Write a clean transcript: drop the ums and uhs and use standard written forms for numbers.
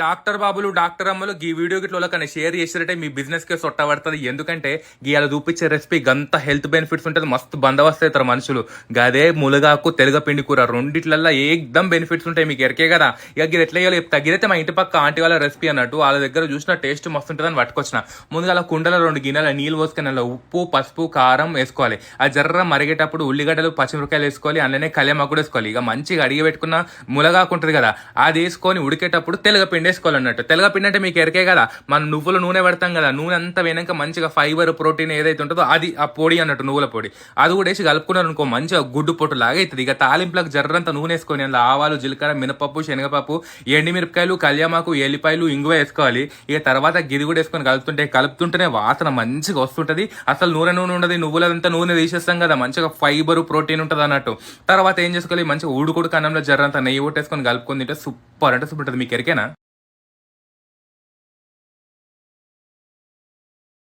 Doctor బాబులు doctor అమ్మలు ఈ వీడియో గిట్ల కన్నా షేర్ చేసినట్టే మీ బిజినెస్ కే సొట్ట పడుతుంది. ఎందుకంటే గీయాల చూపించే రెసిపీ గంత హెల్త్ బెనిఫిట్స్ ఉంటుంది. మస్తు బందోబస్తు అవుతారు మనుషులు. గదే ములగాకు తెలగపిండి కూర రెండిట్లల్లో ఏకదమ్ బెనిఫిట్స్ ఉంటాయి. మీకు ఎరికే కదా. ఇక గిది ఎట్లా చేయాలి తగ్గితే మా ఇంటి పక్క ఆంటీ వాళ్ళ రెసిపీ అన్నట్టు వాళ్ళ దగ్గర చూసిన టేస్ట్ మస్తు ఉంటుంది అని పట్టుకొచ్చిన. ముందుగా కుండలో 2 గిన్నెల నీళ్ళు పోసుకొని అలా ఉప్పు పసుపు కారం వేసుకోవాలి. ఆ జర్ర మరిగేటప్పుడు ఉల్లిగడ్డలు పచ్చిమిరకాయలు వేసుకోవాలి. అందులోనే కళ్యామాకు కూడా వేసుకోవాలి. ఇక మంచిగా అడిగి పెట్టుకున్న ములగాకు ఉంటుంది కదా అది వేసుకొని ఉడికేటప్పుడు తెలగపిండి వేసుకోవాలన్నట్టు. తెలగపిండి అంటే మీకు ఎరికే కదా, మనం నువ్వుల నూనె పెడతాం కదా, నూనె అంతా వెనక మంచిగా ఫైబర్ ప్రోటీన్ ఏదైతే ఉంటుందో అది ఆ పొడి అన్నట్టు, నువ్వుల పొడి అది కూడా వేసి కలుపుకున్నారు అనుకో మంచిగా గుడ్డు పొట్టు లాగా అవుతుంది. ఇక తాలింపులకు జర్రంతా నూనె వేసుకొని అందులో ఆవాలు జీలకర్ర మినపప్పు శనగపప్పు ఎండిమిరపకాయలు కళ్యామాకు ఎల్లిపాయలు ఇంగువ వేసుకోవాలి. ఇక తర్వాత గిది కూడా వేసుకొని కలుపుతుంటేనే వాసన మంచిగా వస్తుంటది. అసలు నూనె ఉండదు, నువ్వులంతా నూనె తీసేస్తాం కదా, మంచిగా ఫైబర్ ప్రోటీన్ ఉంటుంది అన్నట్టు. తర్వాత ఏం చేసుకోవాలి, మంచిగా ఉడుకుడు కన్నంలో జర్రంతా నెయ్యి కొట్టేసుకొని కలుపుకొని తింటే సూపర్ అంటే సూపర్ ఉంటుంది. మీకు ఎరికేనా?